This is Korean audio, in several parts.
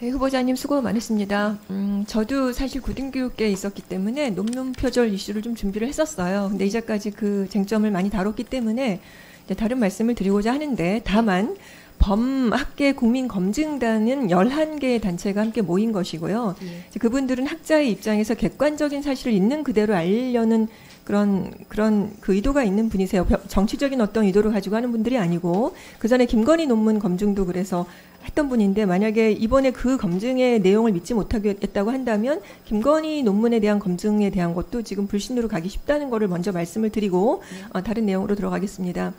네, 후보자님 수고 많으십니다. 저도 사실 고등교육계에 있었기 때문에 논문 표절 이슈를 좀 준비를 했었어요. 근데 이제까지 그 쟁점을 많이 다뤘기 때문에 이제 다른 말씀을 드리고자 하는데, 다만 범학계 국민검증단은 11개의 단체가 함께 모인 것이고요. 그분들은 학자의 입장에서 객관적인 사실을 있는 그대로 알려는 그런 그 의도가 있는 분이세요. 정치적인 어떤 의도를 가지고 하는 분들이 아니고, 그 전에 김건희 논문 검증도 그래서 했던 분인데, 만약에 이번에 그 검증의 내용을 믿지 못하겠다고 한다면 김건희 논문에 대한 검증에 대한 것도 지금 불신으로 가기 쉽다는 것을 먼저 말씀을 드리고 다른 내용으로 들어가겠습니다.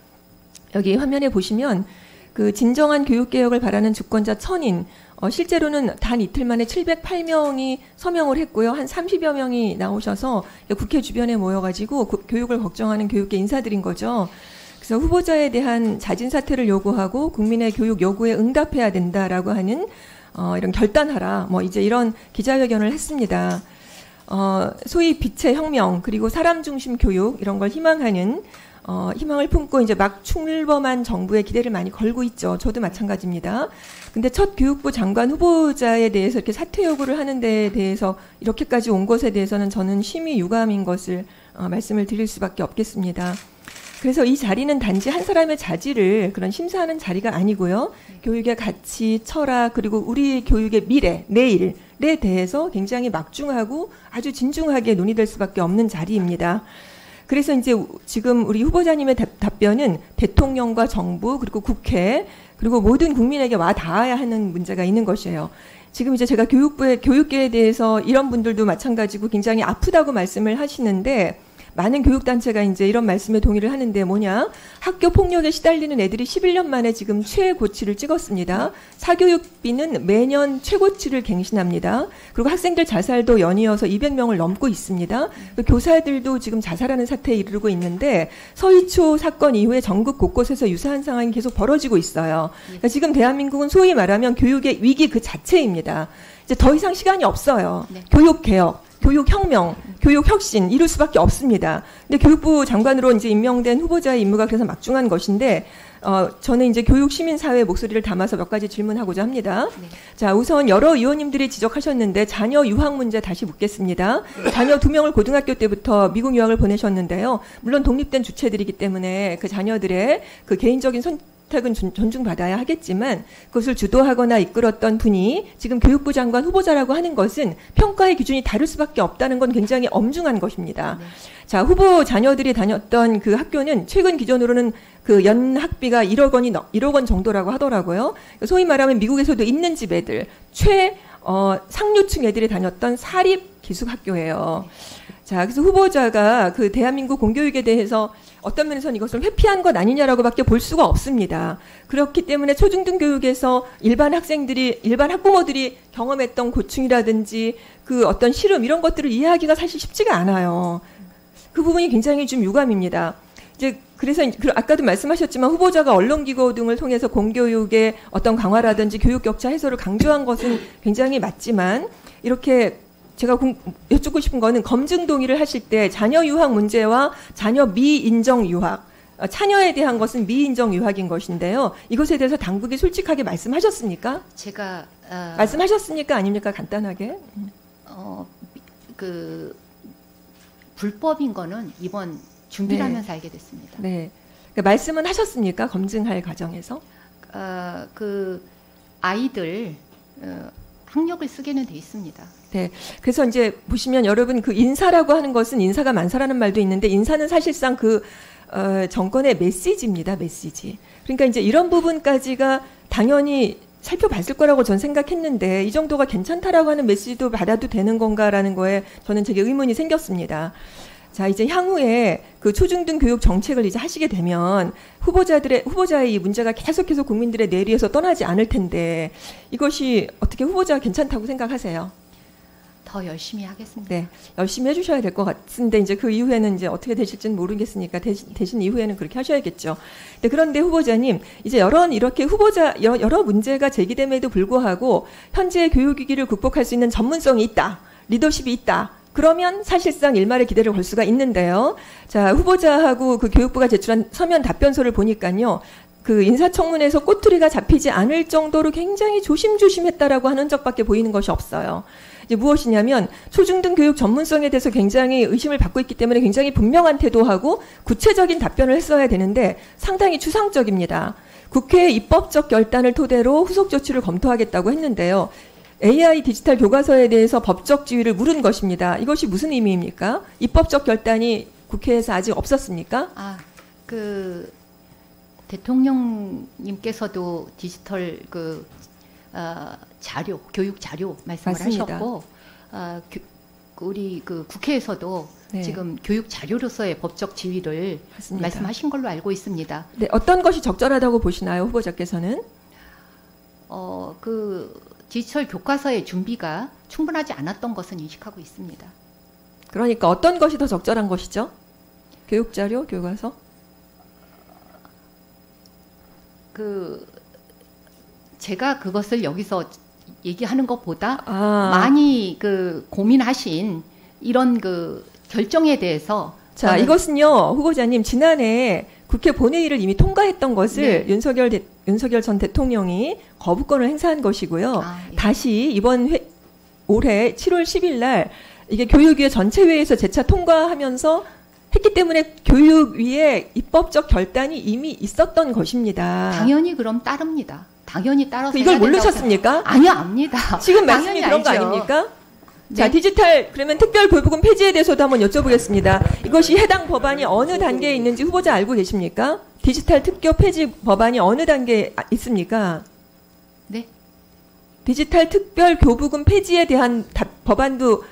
여기 화면에 보시면 그 진정한 교육개혁을 바라는 주권자 1000인, 실제로는 단 이틀 만에 708명이 서명을 했고요. 한 30여 명이 나오셔서 국회 주변에 모여가지고 교육을 걱정하는 교육계 인사들인 거죠. 그래서 후보자에 대한 자진 사퇴를 요구하고 국민의 교육 요구에 응답해야 된다라고 하는 이런 결단하라, 이제 이런 기자회견을 했습니다. 소위 빛의 혁명, 그리고 사람 중심 교육, 이런 걸 희망하는 희망을 품고 이제 막 출범한 정부에 기대를 많이 걸고 있죠. 저도 마찬가지입니다. 근데 첫 교육부 장관 후보자에 대해서 이렇게 사퇴 요구를 하는 데에 대해서 이렇게까지 온 것에 대해서는 저는 심히 유감인 것을 말씀을 드릴 수밖에 없겠습니다. 그래서 이 자리는 단지 한 사람의 자질을 그런 심사하는 자리가 아니고요. 교육의 가치, 철학, 그리고 우리 교육의 미래, 내일에 대해서 굉장히 막중하고 아주 진중하게 논의될 수밖에 없는 자리입니다. 그래서 이제 지금 우리 후보자님의 답변은 대통령과 정부, 그리고 국회, 그리고 모든 국민에게 와 닿아야 하는 문제가 있는 것이에요. 지금 이제 제가 교육계에 대해서 이런 분들도 마찬가지고 굉장히 아프다고 말씀을 하시는데, 많은 교육단체가 이제 이런 말씀에 동의를 하는데, 뭐냐? 학교 폭력에 시달리는 애들이 11년 만에 지금 최고치를 찍었습니다. 사교육비는 매년 최고치를 갱신합니다. 그리고 학생들 자살도 연이어서 200명을 넘고 있습니다. 교사들도 지금 자살하는 사태에 이르고 있는데, 서희초 사건 이후에 전국 곳곳에서 유사한 상황이 계속 벌어지고 있어요. 그러니까 지금 대한민국은 소위 말하면 교육의 위기 그 자체입니다. 이제 더 이상 시간이 없어요. 교육개혁, 교육혁명, 교육혁신 이룰 수밖에 없습니다. 근데 교육부 장관으로 이제 임명된 후보자의 임무가 그래서 막중한 것인데, 저는 이제 교육시민사회의 목소리를 담아서 몇 가지 질문하고자 합니다. 자, 우선 여러 의원님들이 지적하셨는데 자녀 유학 문제 다시 묻겠습니다. 자녀 2명을 고등학교 때부터 미국 유학을 보내셨는데요. 물론 독립된 주체들이기 때문에 그 자녀들의 그 개인적인 선택은 존중받아야 하겠지만, 그것을 주도하거나 이끌었던 분이 지금 교육부 장관 후보자라고 하는 것은 평가의 기준이 다를 수밖에 없다는 건 굉장히 엄중한 것입니다. 자, 후보 자녀들이 다녔던 그 학교는 최근 기준으로는 그 연 학비가 1억 원 정도라고 하더라고요. 소위 말하면 미국에서도 있는 집 애들, 상류층 애들이 다녔던 사립 기숙학교예요. 자, 그래서 후보자가 그 대한민국 공교육에 대해서 어떤 면에서는 이것을 회피한 것 아니냐라고밖에 볼 수가 없습니다. 그렇기 때문에 초중등 교육에서 일반 학부모들이 경험했던 고충이라든지 그 어떤 시름 이런 것들을 이해하기가 사실 쉽지가 않아요. 그 부분이 굉장히 좀 유감입니다. 이제 그래서 아까도 말씀하셨지만 후보자가 언론기고 등을 통해서 공교육의 어떤 강화라든지 교육 격차 해소를 강조한 것은 굉장히 맞지만, 이렇게 제가 여쭙고 싶은 거는 검증 동의를 하실 때 자녀 유학 문제와 자녀 미인정 유학, 자녀에 대한 것은 미인정 유학인 것인데요. 이것에 대해서 당국이 솔직하게 말씀하셨습니까? 제가 말씀하셨습니까? 아닙니까? 간단하게. 그 불법인 거는 이번 준비를 하면서 알게 됐습니다. 네. 그러니까 말씀은 하셨습니까? 검증할 과정에서? 그 아이들 학력을 쓰게는 돼 있습니다. 네. 그래서 이제 보시면 여러분, 그 인사라고 하는 것은 인사가 만사라는 말도 있는데, 인사는 사실상 그 정권의 메시지입니다. 메시지. 그러니까 이제 이런 부분까지가 당연히 살펴봤을 거라고 전 생각했는데, 이 정도가 괜찮다라고 하는 메시지도 받아도 되는 건가라는 거에 저는 되게 의문이 생겼습니다. 자, 이제 향후에 그 초중등 교육 정책을 이제 하시게 되면 후보자의 이 문제가 계속해서 국민들의 뇌리에서 떠나지 않을 텐데, 이것이 어떻게 후보자가 괜찮다고 생각하세요? 더 열심히 하겠습니다. 네, 열심히 해주셔야 될 것 같은데, 이제 그 이후에는 이제 어떻게 되실지는 모르겠으니까 대신 이후에는 그렇게 하셔야겠죠. 네, 그런데 후보자님, 이제 여러 문제가 제기됨에도 불구하고 현재 교육위기를 극복할 수 있는 전문성이 있다, 리더십이 있다. 그러면 사실상 일말의 기대를 걸 수가 있는데요. 자, 후보자하고 그 교육부가 제출한 서면 답변서를 보니까요, 그 인사청문회에서 꼬투리가 잡히지 않을 정도로 굉장히 조심조심했다라고 하는 적밖에 보이는 것이 없어요. 이제 무엇이냐면 초중등 교육 전문성에 대해서 굉장히 의심을 받고 있기 때문에 굉장히 분명한 태도하고 구체적인 답변을 했어야 되는데 상당히 추상적입니다. 국회의 입법적 결단을 토대로 후속 조치를 검토하겠다고 했는데요. AI 디지털 교과서에 대해서 법적 지위를 물은 것입니다. 이것이 무슨 의미입니까? 입법적 결단이 국회에서 아직 없었습니까? 그 대통령님께서도 디지털 자료, 교육 자료 말씀을 맞습니다. 하셨고, 우리 그 국회에서도 네. 지금 교육 자료로서의 법적 지위를 맞습니다. 말씀하신 걸로 알고 있습니다. 네, 어떤 것이 적절하다고 보시나요, 후보자께서는? 그 디지털 교과서의 준비가 충분하지 않았던 것은 인식하고 있습니다. 그러니까 어떤 것이 더 적절한 것이죠? 교육 자료, 교과서? 제가 그것을 여기서 얘기하는 것보다 아. 많이 고민하신 이런 결정에 대해서 자, 이것은요, 후보자님, 지난해 국회 본회의를 이미 통과했던 것을 네. 윤석열 전 대통령이 거부권을 행사한 것이고요. 예. 다시 이번 올해 7월 10일 날 이게 교육위의 전체회의에서 재차 통과하면서 했기 때문에 교육위의 입법적 결단이 이미 있었던 것입니다. 당연히 그럼 따릅니다. 당연히 따라서 이걸 해야 된다고 모르셨습니까? 아니요, 압니다. 지금 말씀이 당연히 그런 거 알죠. 아닙니까? 네. 자, 디지털 그러면 특별교부금 폐지에 대해서도 한번 여쭤보겠습니다. 이것이 해당 법안이 어느 단계에 있는지 후보자 알고 계십니까? 디지털 특교 폐지 법안이 어느 단계에 있습니까? 네. 디지털 특별교부금 폐지에 대한 법안도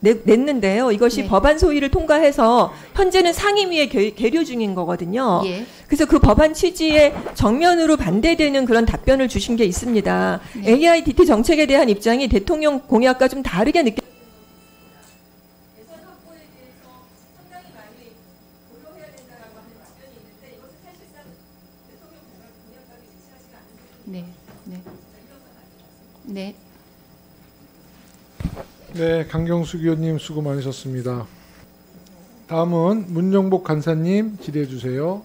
냈는데요. 이것이 네. 법안 소위를 통과해서 현재는 상임위에 계류 중인 거거든요. 예. 그래서 그 법안 취지에 정면으로 반대되는 그런 답변을 주신 게 있습니다. 네. AIDT 정책에 대한 입장이 대통령 공약과 좀 다르게 느껴. 네. 네. 네, 강경숙 의원님 수고 많으셨습니다. 다음은 문정복 간사님 질의해 주세요.